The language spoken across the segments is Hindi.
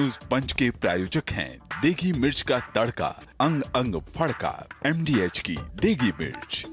न्यूज पंच के प्रायोजक हैं देगी मिर्च का तड़का, अंग अंग फड़का, MDH की देगी मिर्च।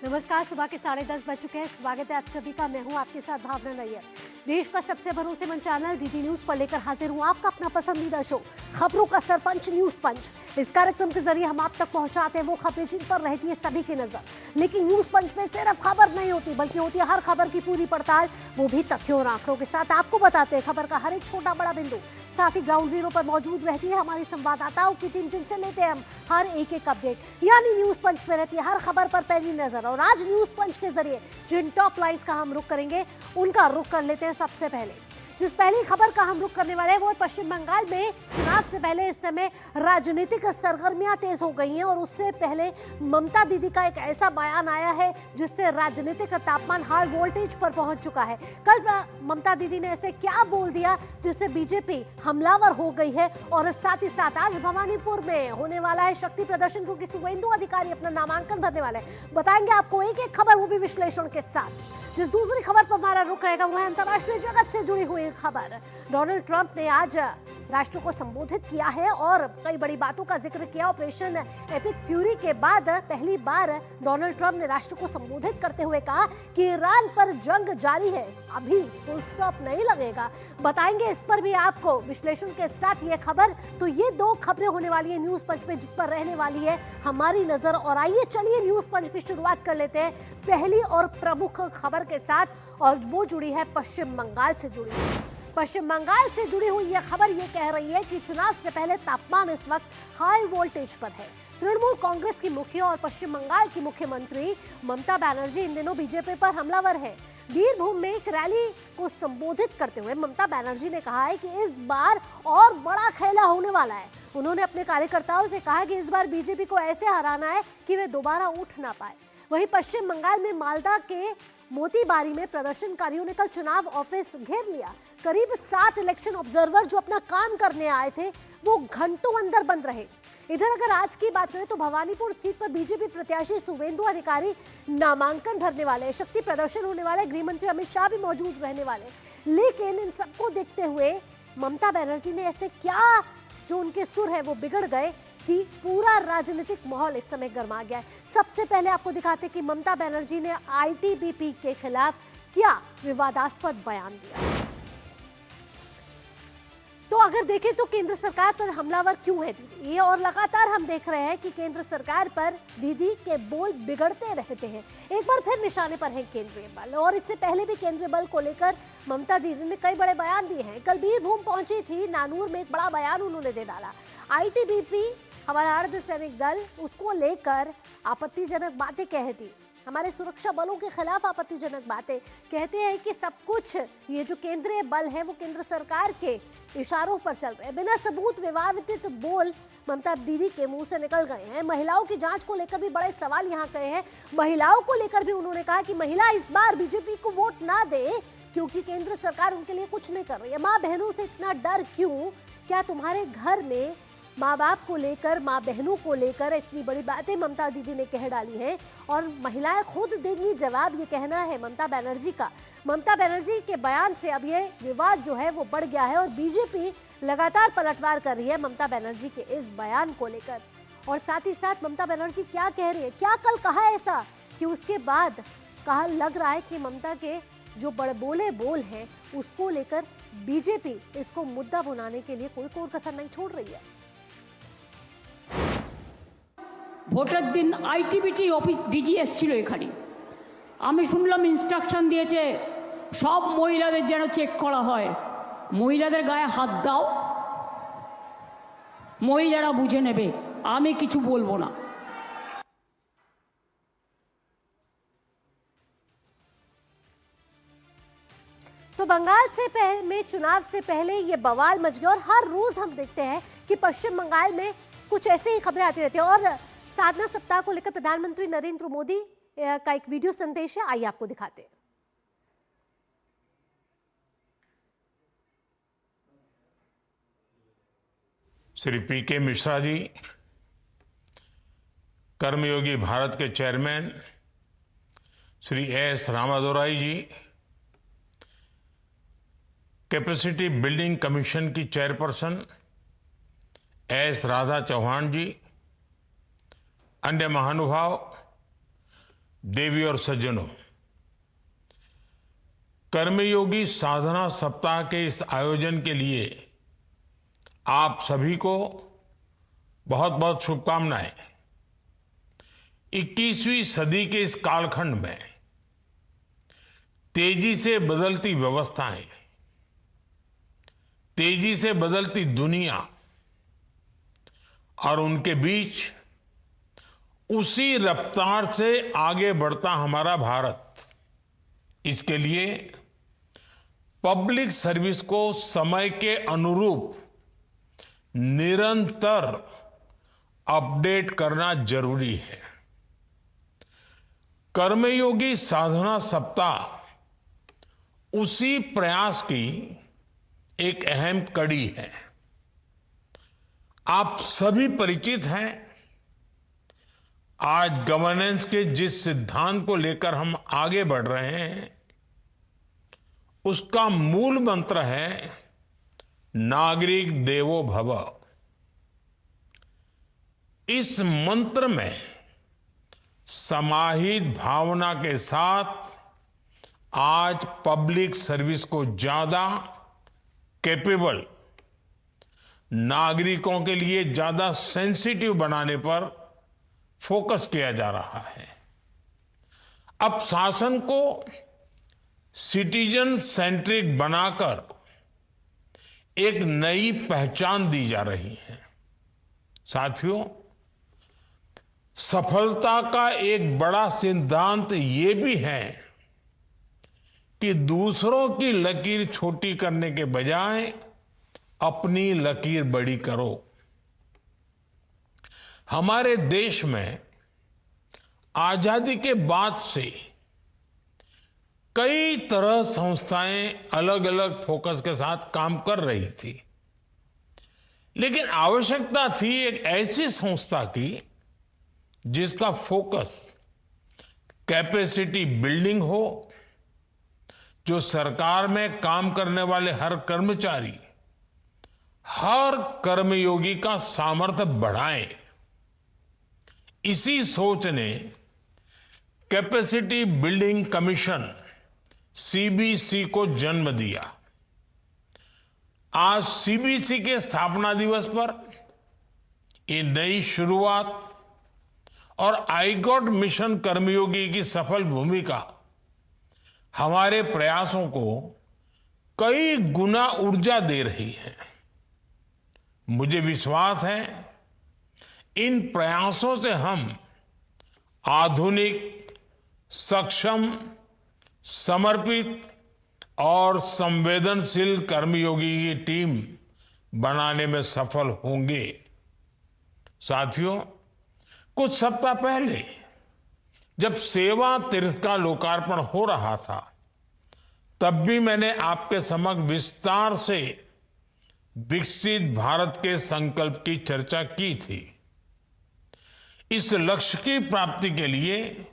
नमस्कार, सुबह के 10:30 बज चुके हैं। स्वागत है आप सभी का। मैं हूं आपके साथ भावना नैयर। देश का सबसे भरोसेमंद चैनल DD न्यूज पर लेकर हाजिर हूं आपका अपना पसंदीदा शो खबरों का सरपंच न्यूज पंच। इस कार्यक्रम के जरिए हम आप तक पहुंचाते हैं वो खबरें जिन पर रहती है सभी की नजर। लेकिन न्यूज पंच में सिर्फ खबर नहीं होती, बल्कि होती है हर खबर की पूरी पड़ताल, वो भी तथ्यों और आंकड़ों के साथ। आपको बताते हैं खबर का हर एक छोटा बड़ा बिंदु। साथ ही ग्राउंड जीरो पर मौजूद रहती है हमारी संवाददाताओं की टीम, जिनसे लेते हैं हम हर एक अपडेट। यानी न्यूज पंच में रहती है हर खबर पर पैनी नजर। और आज न्यूज पंच के जरिए जिन टॉप लाइंस का हम रुख करेंगे, उनका रुख कर लेते हैं सबसे पहले। जिस पहली खबर का हम रुख करने वाले हैं वो पश्चिम बंगाल में चुनाव से पहले इस समय राजनीतिक सरगर्मियां तेज हो गई हैं। और उससे पहले ममता दीदी का एक ऐसा बयान आया है जिससे राजनीतिक तापमान हाई वोल्टेज पर पहुंच चुका है। कल ममता दीदी ने ऐसे क्या बोल दिया जिससे बीजेपी हमलावर हो गई है। और साथ ही साथ आज भवानीपुर में होने वाला है शक्ति प्रदर्शन, क्योंकि शुवेंदु अधिकारी अपना नामांकन भरने वाले हैं। बताएंगे आपको एक एक खबर, वो भी विश्लेषण के साथ। जिस दूसरी खबर पर हमारा रुख रहेगा वो है अंतर्राष्ट्रीय जगत से जुड़ी हुई खबर। डोनाल्ड ट्रंप ने आज राष्ट्र को संबोधित किया है और कई बड़ी बातों का जिक्र किया। ऑपरेशन एपिक फ्यूरी के बाद पहली बार डोनाल्ड ट्रंप ने राष्ट्र को संबोधित करते हुए कहा कि ईरान पर जंग जारी है, अभी फुल स्टॉप नहीं लगेगा। बताएंगे इस पर भी आपको विश्लेषण के साथ ये खबर। तो ये दो खबरें होने वाली है न्यूज पंच में, जिस पर रहने वाली है हमारी नजर। और आइए चलिए न्यूज पंच की शुरुआत कर लेते हैं पहली और प्रमुख खबर के साथ, और वो जुड़ी है पश्चिम बंगाल से जुड़ी। पश्चिम बंगाल से जुड़ी हुई यह खबर ये कह रही है कि चुनाव से पहले तापमान इस वक्त हाई वोल्टेज पर है। तृणमूल कांग्रेस की मुखिया और पश्चिम बंगाल की मुख्यमंत्री ममता बनर्जी इन दिनों बीजेपी पर हमलावर है। बीरभूम में एक रैली को संबोधित करते हुए ममता बनर्जी ने कहा है कि इस बार और बड़ा खेला होने वाला है। उन्होंने अपने कार्यकर्ताओं से कहा कि इस बार बीजेपी को ऐसे हराना है कि वे दोबारा उठ ना पाए। वहीं पश्चिम बंगाल में मालदा के मोतीबारी में प्रदर्शनकारियों ने कल चुनाव ऑफिस घेर लिया। करीब 7 इलेक्शन ऑब्जर्वर जो अपना काम करने आए थे वो घंटों अंदर बंद रहे। इधर अगर आज की बात करें तो भवानीपुर सीट पर बीजेपी प्रत्याशी शुवेंदु अधिकारी नामांकन भरने वाले, शक्ति प्रदर्शन होने वाले, गृह मंत्री अमित शाह भी मौजूद रहने वाले। लेकिन इन सबको देखते हुए ममता बनर्जी ने ऐसे क्या जो उनके सुर है वो बिगड़ गए कि पूरा राजनीतिक माहौल इस समय गर्मा गया है। सबसे पहले आपको दिखाते कि ममता बनर्जी ने ITBP के खिलाफ क्या विवादास्पद बयान दिया। तो अगर देखें तो केंद्र सरकार पर हमलावर क्यों है दीदी, ये और लगातार हम देख रहे हैं कि केंद्र सरकार पर दीदी के बोल बिगड़ते रहते हैं। एक बार फिर निशाने पर है केंद्रीय बल, और इससे पहले भी केंद्रीय बल को लेकर ममता दीदी ने कई बड़े बयान दिए हैं। कल बीरभूम पहुंची थी, नानूर में एक बड़ा बयान उन्होंने दे डाला। ITBP हमारा अर्धसैनिक दल, उसको लेकर आपत्तिजनक बातें कहती, हमारे सुरक्षा बलों के खिलाफ आपत्तिजनक बातें कहते हैं कि सब कुछ ये जो केंद्रीय बल है वो केंद्र सरकार के इशारों पर चल रहे हैं। बिना सबूत विवादित बोल ममता दीदी के मुंह से निकल गए हैं। महिलाओं की जांच को लेकर भी बड़े सवाल यहाँ कहे हैं। महिलाओं को लेकर भी उन्होंने कहा कि महिला इस बार बीजेपी को वोट ना दे, क्योंकि केंद्र सरकार उनके लिए कुछ नहीं कर रही है। माँ बहनों से इतना डर क्यों? क्या तुम्हारे घर में माँ बाप को लेकर, माँ बहनों को लेकर इतनी बड़ी बातें ममता दीदी ने कह डाली हैं, और महिलाएं खुद देंगी जवाब, ये कहना है ममता बनर्जी का। ममता बनर्जी के बयान से अब ये विवाद जो है वो बढ़ गया है और बीजेपी लगातार पलटवार कर रही है ममता बनर्जी के इस बयान को लेकर। और साथ ही साथ ममता बनर्जी क्या कह रही है, क्या कल कहा ऐसा कि उसके बाद कहा, लग रहा है कि ममता के जो बड़बोले बोल हैं उसको लेकर बीजेपी इसको मुद्दा बनाने के लिए कोई कोर कसर नहीं छोड़ रही है। ভোটের দিন ITBP অফিস ডিজি এসেছিল এখানে, আমি শুনলাম ইনস্ট্রাকশন দিয়েছে সব মহিলাদের যেন চেক করা হয়, মহিলাদের গায়ে হাত দাও, মহিলারা বুঝে নেবে, আমি কিছু বলবো না। तो बंगाल में चुनाव से पहले ये बवाल मच गया और हर रोज हम देखते हैं कि पश्चिम बंगाल में कुछ ऐसे ही खबरें आती रहती हैं। और साधना सप्ताह को लेकर प्रधानमंत्री नरेंद्र मोदी का एक वीडियो संदेश है, आइए आपको दिखाते हैं। श्री पी.के. मिश्रा जी, कर्मयोगी भारत के चेयरमैन श्री एस. रामादोराई जी, कैपेसिटी बिल्डिंग कमीशन की चेयरपर्सन एस. राधा चौहान जी, अन्य महानुभाव, देवी और सज्जनों, कर्मयोगी साधना सप्ताह के इस आयोजन के लिए आप सभी को बहुत बहुत शुभकामनाएं। 21वीं सदी के इस कालखंड में तेजी से बदलती व्यवस्थाएं, तेजी से बदलती दुनिया और उनके बीच उसी रफ्तार से आगे बढ़ता हमारा भारत, इसके लिए पब्लिक सर्विस को समय के अनुरूप निरंतर अपडेट करना जरूरी है। कर्मयोगी साधना सप्ताह उसी प्रयास की एक अहम कड़ी है। आप सभी परिचित हैं, आज गवर्नेंस के जिस सिद्धांत को लेकर हम आगे बढ़ रहे हैं, उसका मूल मंत्र है नागरिक देवो भव। इस मंत्र में समाहित भावना के साथ आज पब्लिक सर्विस को ज्यादा कैपेबल, नागरिकों के लिए ज्यादा सेंसिटिव बनाने पर फोकस किया जा रहा है। अब शासन को सिटीजन सेंट्रिक बनाकर एक नई पहचान दी जा रही है। साथियों, सफलता का एक बड़ा सिद्धांत ये भी है कि दूसरों की लकीर छोटी करने के बजाय अपनी लकीर बड़ी करो। हमारे देश में आजादी के बाद से कई तरह संस्थाएं अलग अलग फोकस के साथ काम कर रही थी, लेकिन आवश्यकता थी एक ऐसी संस्था की जिसका फोकस कैपेसिटी बिल्डिंग हो, जो सरकार में काम करने वाले हर कर्मचारी, हर कर्मयोगी का सामर्थ्य बढ़ाए। इसी सोच ने कैपेसिटी बिल्डिंग कमीशन सीबीसी को जन्म दिया। आज सीबीसी के स्थापना दिवस पर ये नई शुरुआत और आईगॉट मिशन कर्मयोगी की सफल भूमिका हमारे प्रयासों को कई गुना ऊर्जा दे रही है। मुझे विश्वास है इन प्रयासों से हम आधुनिक, सक्षम, समर्पित और संवेदनशील कर्मयोगी की टीम बनाने में सफल होंगे। साथियों, कुछ सप्ताह पहले जब सेवा तीर्थ का लोकार्पण हो रहा था, तब भी मैंने आपके समक्ष विस्तार से विकसित भारत के संकल्प की चर्चा की थी। इस लक्ष्य की प्राप्ति के लिए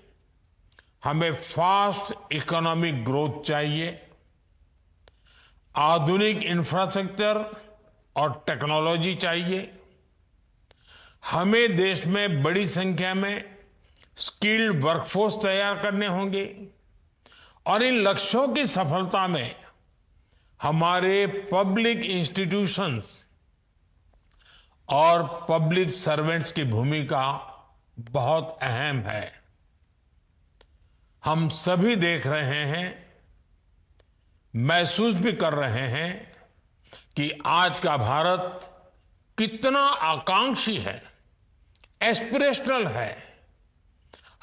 हमें फास्ट इकोनॉमिक ग्रोथ चाहिए, आधुनिक इंफ्रास्ट्रक्चर और टेक्नोलॉजी चाहिए। हमें देश में बड़ी संख्या में स्किल्ड वर्कफोर्स तैयार करने होंगे और इन लक्ष्यों की सफलता में हमारे पब्लिक इंस्टीट्यूशंस और पब्लिक सर्वेंट्स की भूमिका बहुत अहम है। हम सभी देख रहे हैं, महसूस भी कर रहे हैं कि आज का भारत कितना आकांक्षी है, एस्पिरेशनल है।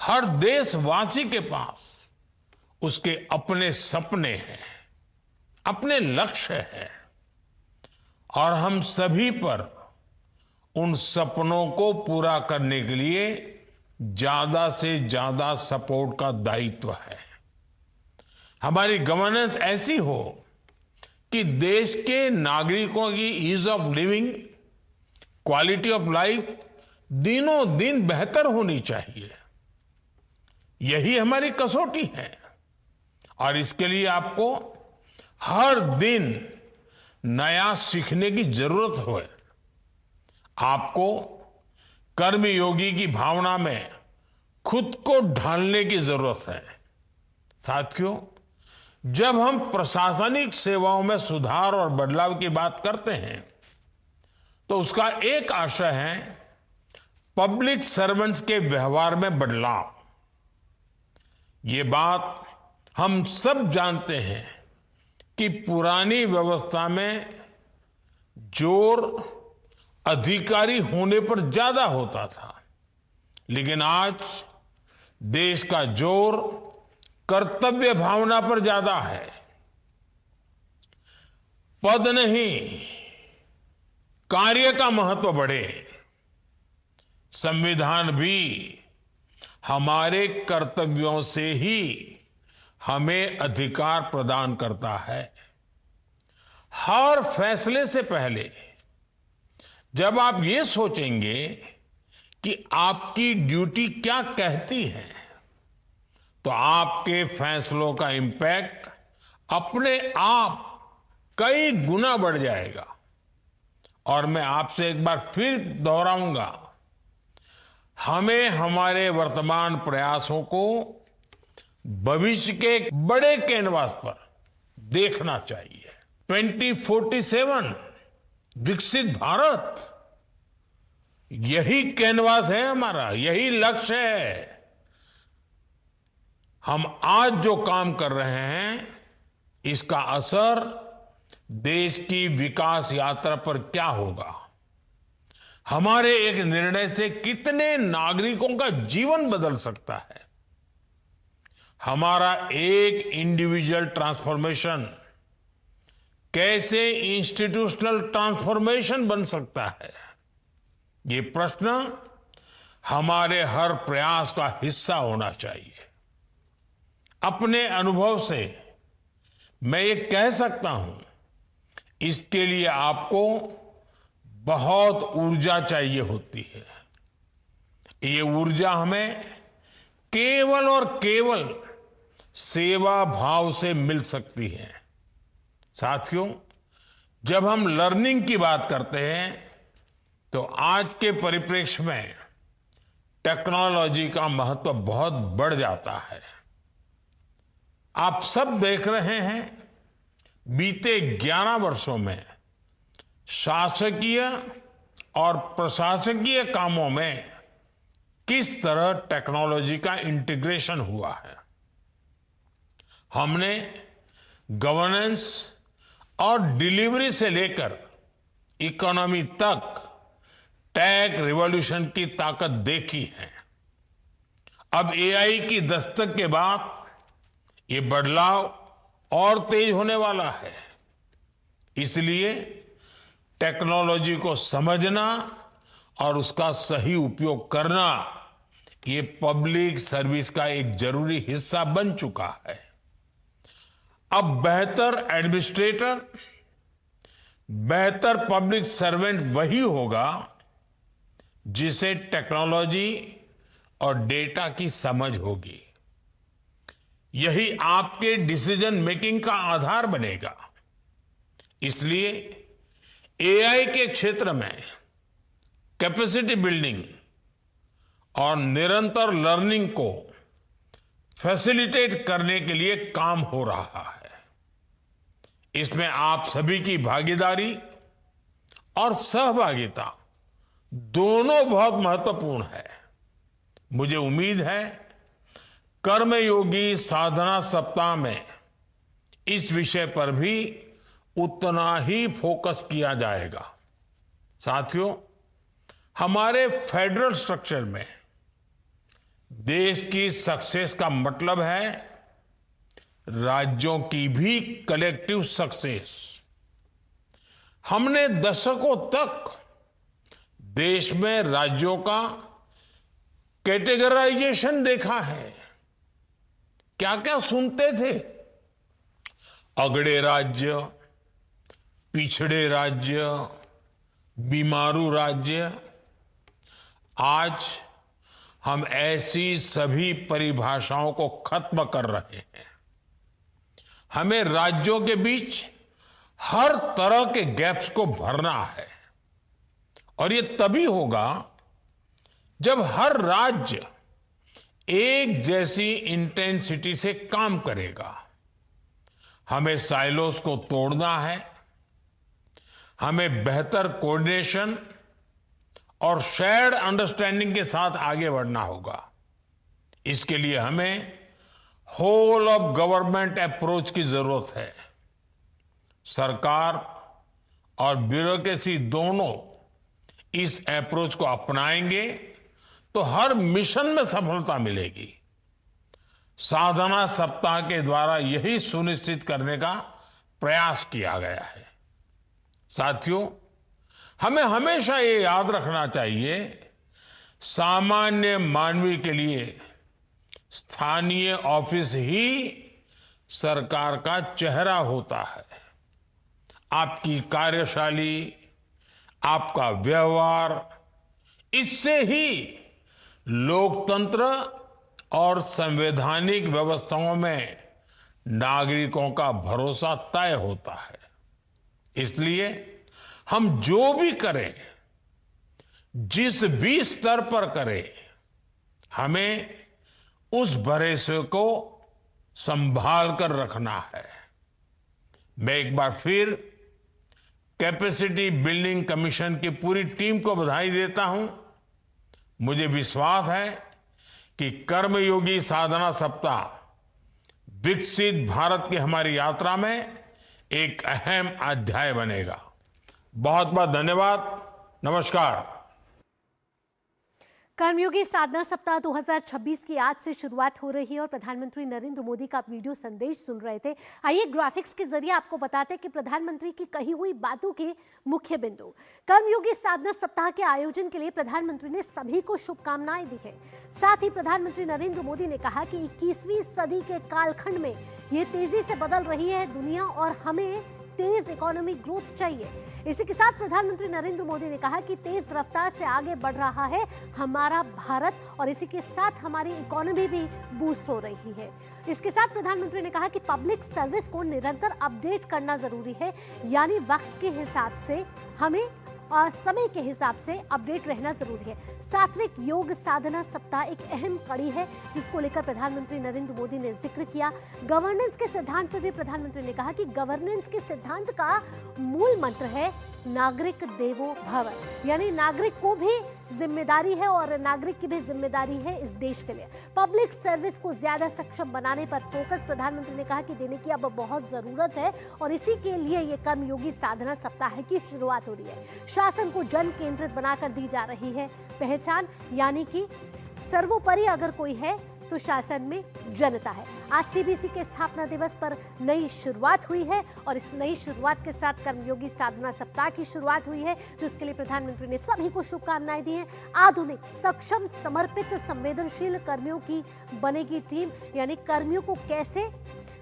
हर देशवासी के पास उसके अपने सपने हैं, अपने लक्ष्य हैं और हम सभी पर उन सपनों को पूरा करने के लिए ज्यादा से ज्यादा सपोर्ट का दायित्व है। हमारी गवर्नेंस ऐसी हो कि देश के नागरिकों की ease of living, quality of life दिनों दिन बेहतर होनी चाहिए। यही हमारी कसौटी है और इसके लिए आपको हर दिन नया सीखने की जरूरत है। आपको कर्मयोगी की भावना में खुद को ढालने की जरूरत है। साथियों, जब हम प्रशासनिक सेवाओं में सुधार और बदलाव की बात करते हैं तो उसका एक आशय है पब्लिक सर्वेंट्स के व्यवहार में बदलाव। ये बात हम सब जानते हैं कि पुरानी व्यवस्था में जोर अधिकारी होने पर ज्यादा होता था, लेकिन आज देश का जोर कर्तव्य भावना पर ज्यादा है। पद नहीं, कार्य का महत्व बढ़े। संविधान भी हमारे कर्तव्यों से ही हमें अधिकार प्रदान करता है। हर फैसले से पहले जब आप ये सोचेंगे कि आपकी ड्यूटी क्या कहती है, तो आपके फैसलों का इंपैक्ट अपने आप कई गुना बढ़ जाएगा। और मैं आपसे एक बार फिर दोहराऊंगा, हमें हमारे वर्तमान प्रयासों को भविष्य के एक बड़े कैनवास पर देखना चाहिए। 2047 विकसित भारत, यही कैनवास है हमारा, यही लक्ष्य है। हम आज जो काम कर रहे हैं इसका असर देश की विकास यात्रा पर क्या होगा, हमारे एक निर्णय से कितने नागरिकों का जीवन बदल सकता है, हमारा एक इंडिविजुअल ट्रांसफॉर्मेशन कैसे इंस्टीट्यूशनल ट्रांसफॉर्मेशन बन सकता है, ये प्रश्न हमारे हर प्रयास का हिस्सा होना चाहिए। अपने अनुभव से मैं ये कह सकता हूं, इसके लिए आपको बहुत ऊर्जा चाहिए होती है। ये ऊर्जा हमें केवल और केवल सेवा भाव से मिल सकती है। साथियों, जब हम लर्निंग की बात करते हैं तो आज के परिप्रेक्ष्य में टेक्नोलॉजी का महत्व बहुत बढ़ जाता है। आप सब देख रहे हैं बीते 11 वर्षों में शासकीय और प्रशासकीय कामों में किस तरह टेक्नोलॉजी का इंटीग्रेशन हुआ है। हमने गवर्नेंस और डिलीवरी से लेकर इकोनॉमी तक टेक रिवॉल्यूशन की ताकत देखी है। अब एआई की दस्तक के बाद ये बदलाव और तेज होने वाला है। इसलिए टेक्नोलॉजी को समझना और उसका सही उपयोग करना ये पब्लिक सर्विस का एक जरूरी हिस्सा बन चुका है। अब बेहतर एडमिनिस्ट्रेटर, बेहतर पब्लिक सर्वेंट वही होगा जिसे टेक्नोलॉजी और डेटा की समझ होगी। यही आपके डिसीजन मेकिंग का आधार बनेगा। इसलिए एआई के क्षेत्र में कैपेसिटी बिल्डिंग और निरंतर लर्निंग को फैसिलिटेट करने के लिए काम हो रहा है। इसमें आप सभी की भागीदारी और सहभागिता दोनों बहुत महत्वपूर्ण है। मुझे उम्मीद है कर्मयोगी साधना सप्ताह में इस विषय पर भी उतना ही फोकस किया जाएगा। साथियों, हमारे फेडरल स्ट्रक्चर में देश की सक्सेस का मतलब है राज्यों की भी कलेक्टिव सक्सेस। हमने दशकों तक देश में राज्यों का कैटेगराइजेशन देखा है। क्या क्या सुनते थे? अगड़े राज्य, पिछड़े राज्य, बीमारू राज्य। आज हम ऐसी सभी परिभाषाओं को खत्म कर रहे हैं। हमें राज्यों के बीच हर तरह के गैप्स को भरना है और ये तभी होगा जब हर राज्य एक जैसी इंटेंसिटी से काम करेगा। हमें साइलोस को तोड़ना है, हमें बेहतर कोऑर्डिनेशन और शेयर्ड अंडरस्टैंडिंग के साथ आगे बढ़ना होगा। इसके लिए हमें होल ऑफ गवर्नमेंट अप्रोच की जरूरत है। सरकार और ब्यूरोक्रेसी दोनों इस अप्रोच को अपनाएंगे तो हर मिशन में सफलता मिलेगी। साधना सप्ताह के द्वारा यही सुनिश्चित करने का प्रयास किया गया है। साथियों, हमें हमेशा ये याद रखना चाहिए, सामान्य मानवी के लिए स्थानीय ऑफिस ही सरकार का चेहरा होता है। आपकी कार्यशैली, आपका व्यवहार, इससे ही लोकतंत्र और संवैधानिक व्यवस्थाओं में नागरिकों का भरोसा तय होता है। इसलिए हम जो भी करें, जिस भी स्तर पर करें, हमें उस भरोसे को संभाल कर रखना है। मैं एक बार फिर कैपेसिटी बिल्डिंग कमीशन की पूरी टीम को बधाई देता हूं। मुझे विश्वास है कि कर्मयोगी साधना सप्ताह विकसित भारत की हमारी यात्रा में एक अहम अध्याय बनेगा। बहुत बहुत धन्यवाद। नमस्कार। कर्मयोगी साधना सप्ताह 2026 की आज से शुरुआत हो रही है और प्रधानमंत्री नरेंद्र मोदी का आप वीडियो संदेश सुन रहे थे। आइए ग्राफिक्स के जरिए आपको बताते हैं कि प्रधानमंत्री की कही हुई बातों के मुख्य बिंदु। कर्मयोगी साधना सप्ताह के आयोजन के लिए प्रधानमंत्री ने सभी को शुभकामनाएं दी है। साथ ही प्रधानमंत्री नरेंद्र मोदी ने कहा कि 21वीं सदी के कालखंड में ये तेजी से बदल रही है दुनिया और हमें तेज इकोनॉमिक ग्रोथ चाहिए। इसी के साथ प्रधानमंत्री नरेंद्र मोदी ने कहा कि तेज रफ्तार से आगे बढ़ रहा है हमारा भारत और इसी के साथ हमारी इकोनॉमी भी बूस्ट हो रही है। इसके साथ प्रधानमंत्री ने कहा कि पब्लिक सर्विस को निरंतर अपडेट करना जरूरी है, यानी वक्त के हिसाब से हमें समय के हिसाब से अपडेट रहना जरूरी है। सात्विक योग साधना सप्ताह एक अहम कड़ी है जिसको लेकर प्रधानमंत्री नरेंद्र मोदी ने जिक्र किया। गवर्नेंस के सिद्धांत पर भी प्रधानमंत्री ने कहा कि गवर्नेंस के सिद्धांत का मूल मंत्र है नागरिक देवो भव, यानी नागरिक को भी जिम्मेदारी है और नागरिक की भी जिम्मेदारी है इस देश के लिए। पब्लिक सर्विस को ज्यादा सक्षम बनाने पर फोकस प्रधानमंत्री ने कहा कि देने की अब बहुत जरूरत है और इसी के लिए ये कर्मयोगी साधना सप्ताह की शुरुआत हो रही है। शासन को जन केंद्रित बनाकर दी जा रही है पहचान, यानी कि सर्वोपरि अगर कोई है तो शासन में जनता है। आज सीबीसी के स्थापना दिवस पर नई शुरुआत हुई है और इस नई शुरुआत के साथ कर्मयोगी साधना सप्ताह की शुरुआत हुई है, जिसके लिए प्रधानमंत्री ने सभी को शुभकामनाएं दी हैं। आधुनिक, सक्षम, समर्पित, संवेदनशील कर्मियों की बनेगी टीम, यानी कर्मियों को कैसे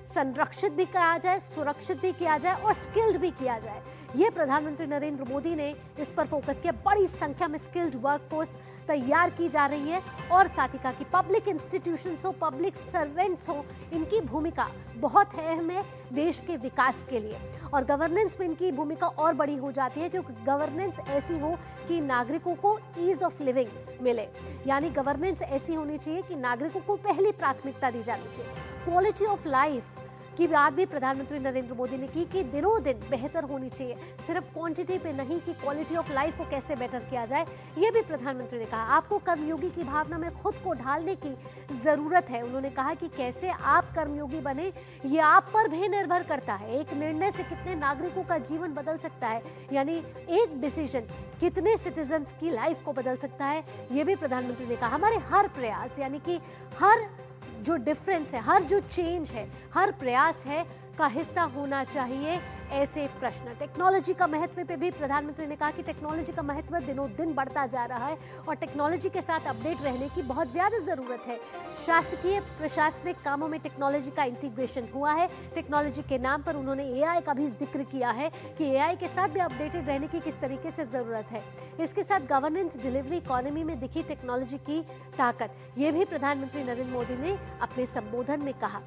संरक्षित भी किया जाए, सुरक्षित भी किया जाए और स्किल्ड भी किया जाए, ये प्रधानमंत्री नरेंद्र मोदी ने इस पर फोकस किया। बड़ी संख्या में स्किल्ड वर्कफोर्स तैयार की जा रही है और साथ ही कहा कि पब्लिक इंस्टीट्यूशंस हो, पब्लिक सर्वेंट्स हो, इनकी भूमिका बहुत अहम है देश के विकास के लिए और गवर्नेंस में इनकी भूमिका और बड़ी हो जाती है क्योंकि गवर्नेंस ऐसी हो कि नागरिकों को ईज ऑफ लिविंग मिले, यानी गवर्नेंस ऐसी होनी चाहिए कि नागरिकों को पहली प्राथमिकता दी जानी चाहिए। क्वालिटी ऑफ लाइफ की बात भी प्रधानमंत्री नरेंद्र मोदी ने की कि दिनों दिन बेहतर होनी चाहिए, सिर्फ क्वांटिटी पे नहीं कि क्वालिटी ऑफ लाइफ को कैसे बेटर किया जाए, ये भी प्रधानमंत्री ने कहा। आपको कर्मयोगी की भावना में खुद को ढालने की जरूरत है। उन्होंने कहा कि कैसे आप कर्मयोगी बने ये आप पर भी निर्भर करता है। एक निर्णय से कितने नागरिकों का जीवन बदल सकता है, यानी एक डिसीजन कितने सिटीजन्स की लाइफ को बदल सकता है, ये भी प्रधानमंत्री ने कहा। हमारे हर प्रयास, यानी कि हर जो डिफरेंस है, हर जो चेंज है, हर प्रयास है का हिस्सा होना चाहिए ऐसे प्रश्न। टेक्नोलॉजी का महत्व पे भी प्रधानमंत्री ने कहा कि टेक्नोलॉजी का महत्व दिनों दिन बढ़ता जा रहा है और टेक्नोलॉजी के साथ अपडेट रहने की बहुत ज्यादा जरूरत है। शासकीय प्रशासनिक कामों में टेक्नोलॉजी का इंटीग्रेशन हुआ है। टेक्नोलॉजी के नाम पर उन्होंने एआई का भी जिक्र किया है कि एआई के साथ भी अपडेटेड रहने की किस तरीके से जरूरत है। इसके साथ गवर्नेंस, डिलीवरी, इकोनॉमी में दिखी टेक्नोलॉजी की ताकत, ये भी प्रधानमंत्री नरेंद्र मोदी ने अपने संबोधन में कहा।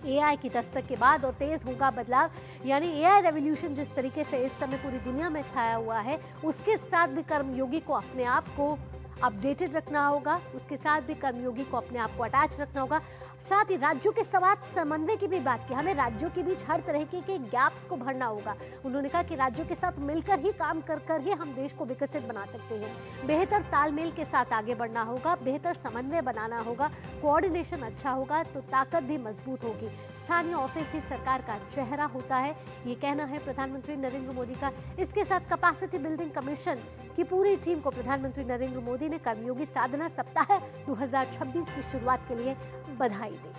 एआई की दस्तक के बाद और तेज होगा बदलाव, यानी एआई रेवोल्यूशन जिस तरीके से इस समय पूरी दुनिया में छाया हुआ है, उसके साथ भी कर्मयोगी को अपने आप को अपडेटेड रखना होगा, उसके साथ भी कर्मयोगी को अपने आप को अटैच रखना होगा। साथ ही राज्यों के साथ समन्वय की भी बात की। हमें राज्यों के बीच हर तरह के गैप्स को भरना होगा। उन्होंने कहा कि राज्यों के साथ मिलकर ही काम कर ही हम देश को विकसित बना सकते हैं। बेहतर तालमेल के साथ आगे बढ़ना होगा, बेहतर समन्वय बनाना होगा, कोऑर्डिनेशन अच्छा होगा तो ताकत भी मजबूत होगी। स्थानीय ऑफिस ही सरकार का चेहरा होता है, ये कहना है प्रधानमंत्री नरेंद्र मोदी का। इसके साथ कैपेसिटी बिल्डिंग कमीशन की पूरी टीम को प्रधानमंत्री नरेंद्र मोदी ने कर्मयोगी साधना सप्ताह 2026 की शुरुआत के लिए बधाई दी।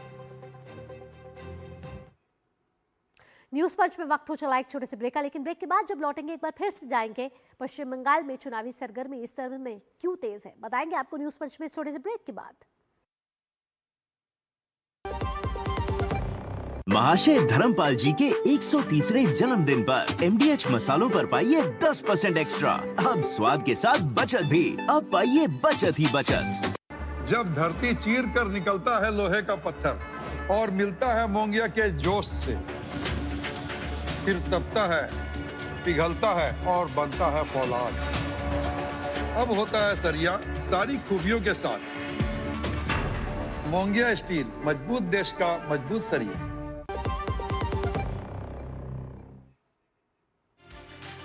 न्यूज पंच में वक्त हो चला एक छोटे से ब्रेक का, लेकिन ब्रेक के बाद जब लौटेंगे एक बार फिर से जाएंगे पश्चिम बंगाल में चुनावी सरगर्मी इस तरह में क्यों तेज है, बताएंगे आपको न्यूज पंच में इस छोटे से ब्रेक के बाद। महाशय धर्मपाल जी के 130वें जन्मदिन पर एमडीएच मसालों पर पाइए 10% एक्स्ट्रा। अब स्वाद के साथ बचत भी, अब पाइए बचत ही बचत। जब धरती चीर कर निकलता है लोहे का पत्थर और मिलता है मोंगिया के जोश से, फिर तपता है, पिघलता है और बनता है फौलाद। अब होता है सरिया सारी खूबियों के साथ। मोंगिया स्टील, मजबूत देश का मजबूत सरिया।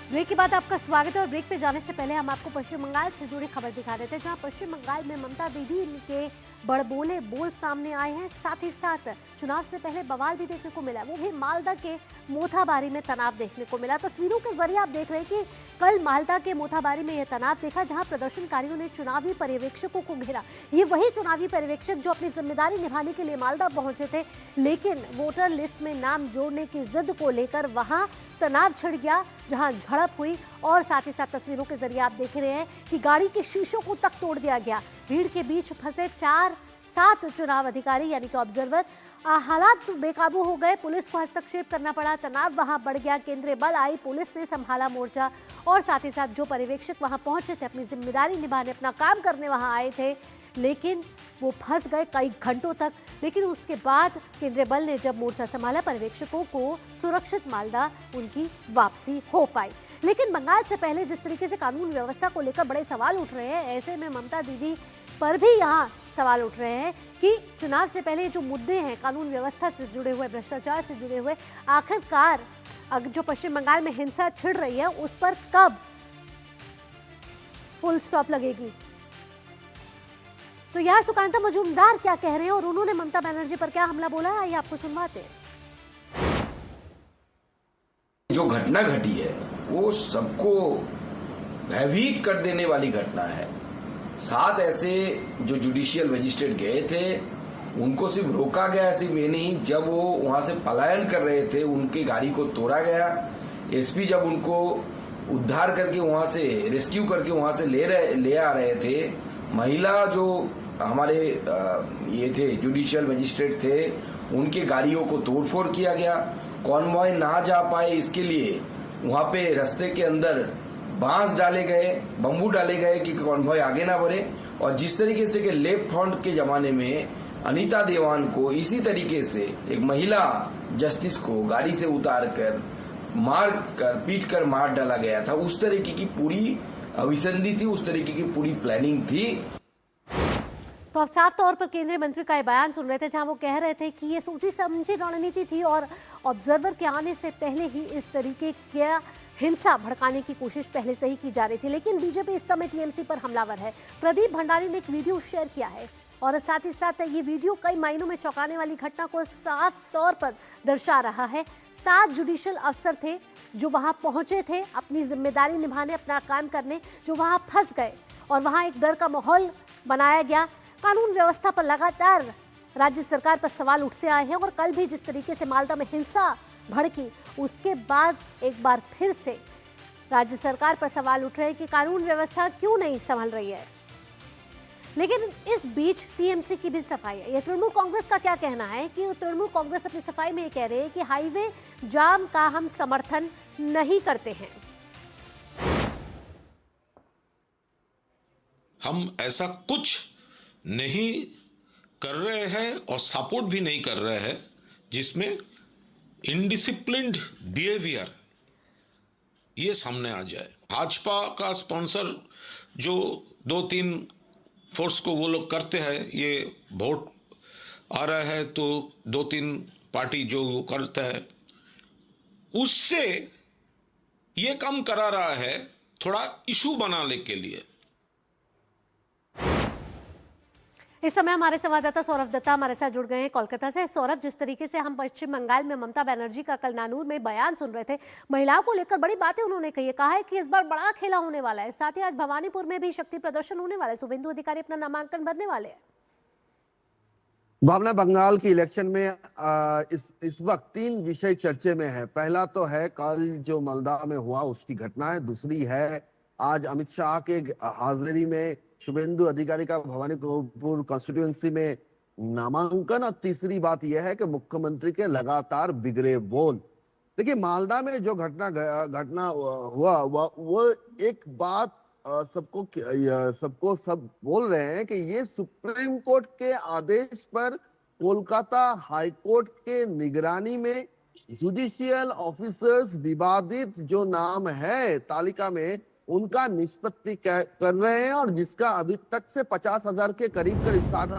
ब्रेक के बाद आपका स्वागत है और ब्रेक पे जाने से पहले हम आपको पश्चिम बंगाल से जुड़ी खबर दिखा देते हैं, जहां पश्चिम बंगाल में ममता दीदी के बड़बोले बोल सामने आए हैं। साथ ही साथ चुनाव से पहले बवाल भी देखने को मिला, वो भी मालदा के मोथाबारी में तनाव देखने को मिला। तस्वीरों के जरिए आप देख रहे हैं कि कल मालदा के मोथाबारी में यह तनाव देखा, जहां प्रदर्शनकारियों ने चुनावी पर्यवेक्षकों को घेरा। ये वही चुनावी पर्यवेक्षक जो अपनी जिम्मेदारी निभाने के लिए मालदा पहुंचे थे, लेकिन वोटर लिस्ट में नाम जोड़ने की जिद को लेकर वहां तनाव छिड़ गया, जहां झड़प हुई। और साथ ही साथ तस्वीरों के जरिए आप देख रहे हैं कि गाड़ी के शीशों को तक तोड़ दिया गया। भीड़ के बीच फंसे 4-7 चुनाव अधिकारी यानी कि ऑब्जर्वर। हालात बेकाबू हो गए, पुलिस को हस्तक्षेप करना पड़ा, तनाव वहां बढ़ गया। केंद्रीय बल आई, पुलिस ने संभाला मोर्चा और साथ ही साथ जो पर्यवेक्षक वहां पहुंचे थे, अपनी जिम्मेदारी निभाने, अपना काम करने वहां आए थे, लेकिन वो फंस गए कई घंटों तक। लेकिन उसके बाद केंद्रीय बल ने जब मोर्चा संभाला, पर्यवेक्षकों को सुरक्षित मालदा उनकी वापसी हो पाई। लेकिन बंगाल से पहले जिस तरीके से कानून व्यवस्था को लेकर बड़े सवाल उठ रहे हैं, ऐसे में ममता दीदी पर भी यहाँ सवाल उठ रहे हैं कि चुनाव से पहले जो मुद्दे हैं कानून व्यवस्था से जुड़े हुए, भ्रष्टाचार से जुड़े हुए, आखिरकार जो पश्चिम बंगाल में हिंसा छिड़ रही है उस पर कब फुल स्टॉप लगेगी। तो यहाँ सुकांता मजूमदार क्या कह रहे हैं और उन्होंने ममता बनर्जी पर क्या हमला बोला है, आइए आपको सुनवाते हैं। जो घटना घटी है वो सबको भयभीत कर देने वाली घटना है। 7 ऐसे जो जुडिशियल मजिस्ट्रेट गए थे, उनको सिर्फ रोका गया, सिर्फ ये नहीं, जब वो वहां से पलायन कर रहे थे उनके गाड़ी को तोड़ा गया। एसपी जब उनको उद्धार करके वहां से रेस्क्यू करके वहां से ले आ रहे थे, महिला जो हमारे ये थे जुडिशियल मजिस्ट्रेट थे, उनके गाड़ियों को तोड़फोड़ किया गया। कॉन्वॉय ना जा पाए इसके लिए वहां पे रास्ते के अंदर बांस डाले गए, बम्बू डाले गए कि कॉन्वॉय आगे ना बढ़े। और जिस तरीके से कि लेफ्ट फ्रंट के जमाने में अनीता देवान को इसी तरीके से एक महिला जस्टिस को गाड़ी से उतार कर पीट कर मार डाला गया था, उस तरीके की पूरी अभिसंधि थी, उस तरीके की पूरी प्लानिंग थी। तो अब साफ तौर पर केंद्रीय मंत्री का ये बयान सुन रहे थे, जहां वो कह रहे थे कि ये सोची समझी रणनीति थी और ऑब्जर्वर के आने से पहले ही इस तरीके का हिंसा भड़काने की कोशिश पहले से ही की जा रही थी। लेकिन बीजेपी इस समय टीएमसी पर हमलावर है। प्रदीप भंडारी ने एक वीडियो शेयर किया है और साथ ही साथ ये वीडियो कई मायनों में चौंकाने वाली घटना को साफ तौर पर दर्शा रहा है। 7 जुडिशियल अफसर थे जो वहां पहुंचे थे अपनी जिम्मेदारी निभाने, अपना काम करने, जो वहां फंस गए और वहां एक डर का माहौल बनाया गया। कानून व्यवस्था पर लगातार राज्य सरकार पर सवाल उठते आए हैं और कल भी जिस तरीके से मालदा में हिंसा भड़की, उसके बाद एक बार फिर से राज्य सरकार पर सवाल उठ रहे हैं कि कानून व्यवस्था क्यों नहीं संभल रही है। लेकिन इस बीच टीएमसी की भी सफाई है। ये तृणमूल कांग्रेस का क्या कहना है कि तृणमूल कांग्रेस अपनी सफाई में ये कह रहे हैं कि हाईवे जाम का हम समर्थन नहीं करते हैं। हम ऐसा कुछ नहीं कर रहे हैं और सपोर्ट भी नहीं कर रहे हैं जिसमें इनडिसिप्लिन्ड बिहेवियर ये सामने आ जाए। भाजपा का स्पॉन्सर जो 2-3 फोर्स को वो लोग करते हैं, ये वोट आ रहा है तो 2-3 पार्टी जो करता है उससे ये काम करा रहा है थोड़ा इशू बनाने के लिए। इस समय हमारे संवाददाता सौरभ दत्ता हमारे साथ जुड़ गए हैं कोलकाता से। सौरभ, जिस तरीके से हम पश्चिम बंगाल में ममता बनर्जी का कल नानूर में बयान सुन रहे थे, महिलाओं को लेकर बड़ी बातें उन्होंने कही है। कहा है कि इस बार बड़ा खेला होने वाला है, साथ ही आज भवानीपुर में भी शक्ति प्रदर्शन होने वाला है, शुभेंदु अधिकारी अपना नामांकन भरने वाले हैं। भावना, बंगाल की इलेक्शन में इस वक्त 3 विषय चर्चे में है। पहला तो है कल जो मालदा में हुआ उसकी घटना है, दूसरी है आज अमित शाह के हाजिरी में शुभेंदु अधिकारी का भवानीपुर कॉन्स्टिट्यूएंसी में नामांकन, और तीसरी बात यह है कि मुख्यमंत्री के लगातार बिगड़े बोल। देखिए, मालदा में जो घटना हुआ वो एक बात सबको सब बोल रहे हैं कि ये सुप्रीम कोर्ट के आदेश पर कोलकाता हाई कोर्ट के निगरानी में जुडिशियल ऑफिसर्स विवादित जो नाम है तालिका में उनका निष्पत्ति कर रहे हैं, और जिसका अभी तक से 50,000 के करीब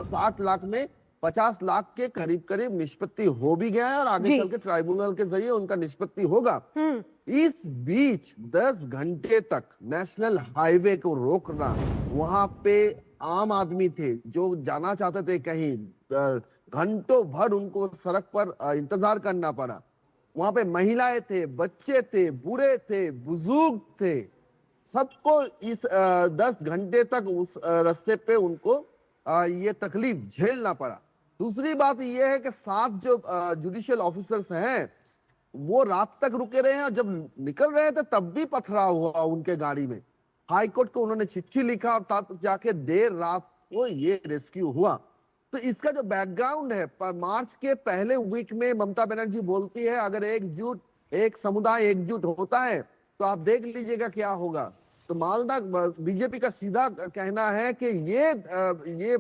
60 लाख में 50 लाख के करीब निष्पत्ति हो भी गया है, और आगे चल के ट्राइब्यूनल के जरिए उनका निष्पत्ति होगा। इस बीच 10 घंटे तक नेशनल हाईवे को रोकना, वहां पे आम आदमी थे जो जाना चाहते थे कहीं, घंटों भर उनको सड़क पर इंतजार करना पड़ा। वहां पे महिलाएं थे, बच्चे थे, बूढ़े थे, बुजुर्ग थे, सबको इस 10 घंटे तक उस रास्ते पे उनको ये तकलीफ झेलना पड़ा। दूसरी बात ये है कि 7 जो जुडिशियल ऑफिसर्स हैं वो रात तक रुके रहे हैं, और जब निकल रहे थे तब भी पथराव हुआ उनके गाड़ी में। हाई कोर्ट को उन्होंने चिट्ठी लिखा और तब जाके देर रात को ये रेस्क्यू हुआ। तो इसका जो बैकग्राउंड है, मार्च के पहले वीक में ममता बनर्जी बोलती है अगर एक समुदाय एकजुट होता है तो आप देख लीजिएगा क्या होगा। तो मालदा बीजेपी का सीधा कहना है कि ये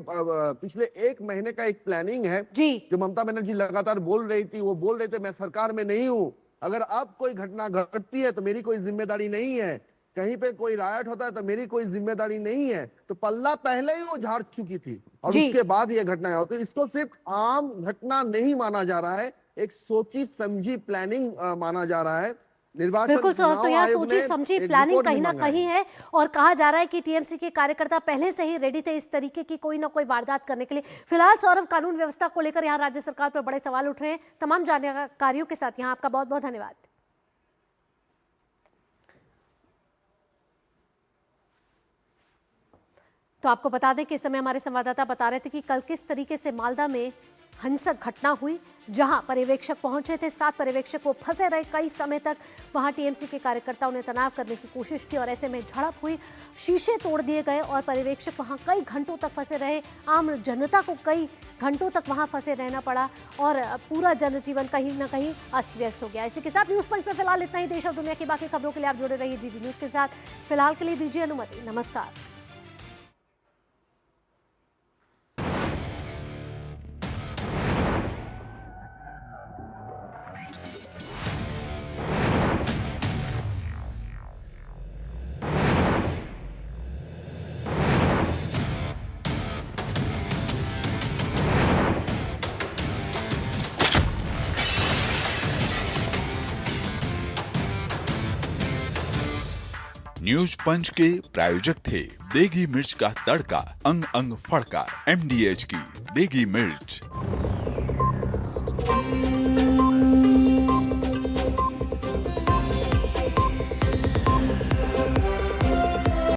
पिछले 1 महीने का एक प्लानिंग है जो ममता बनर्जी लगातार बोल रही थी। वो बोल रहे थे मैं सरकार में नहीं हूं, अगर अब कोई घटना घटती है तो मेरी कोई जिम्मेदारी नहीं है, कहीं पे कोई रायट होता है तो मेरी कोई जिम्मेदारी नहीं है। तो पल्ला पहले ही वो झाड़ चुकी थी और उसके बाद ये घटना है। तो इसको सिर्फ आम घटना नहीं माना जा रहा है, एक सोची समझी प्लानिंग माना जा रहा है। बिल्कुल सर, तो यहाँ सोची समझी प्लानिंग कहीं ना कहीं है, और कहा जा रहा है कि टीएमसी के कार्यकर्ता पहले से ही रेडी थे इस तरीके की कोई ना कोई वारदात करने के लिए। फिलहाल सौरभ, कानून व्यवस्था को लेकर यहाँ राज्य सरकार पर बड़े सवाल उठ रहे हैं। तमाम जानकारियों के साथ यहाँ आपका बहुत बहुत धन्यवाद। तो आपको बता दें कि इस समय हमारे संवाददाता बता रहे थे कि कल किस तरीके से मालदा में हिंसक घटना हुई, जहां पर्यवेक्षक पहुंचे थे, 7 पर्यवेक्षक वो फंसे रहे कई समय तक। वहां टीएमसी के कार्यकर्ताओं ने तनाव करने की कोशिश की और ऐसे में झड़प हुई, शीशे तोड़ दिए गए और पर्यवेक्षक वहां कई घंटों तक फंसे रहे। आम जनता को कई घंटों तक वहां फंसे रहना पड़ा और पूरा जनजीवन कहीं ना कहीं अस्त व्यस्त हो गया। इसी के साथ न्यूज पंच में फिलहाल इतना ही। देश और दुनिया की बाकी खबरों के लिए आप जुड़े रहिए डीडी न्यूज के साथ। फिलहाल के लिए दीजिए अनुमति, नमस्कार। न्यूज पंच के प्रायोजक थे देगी मिर्च का तड़का, अंग अंग फड़का, MDH की देगी मिर्च।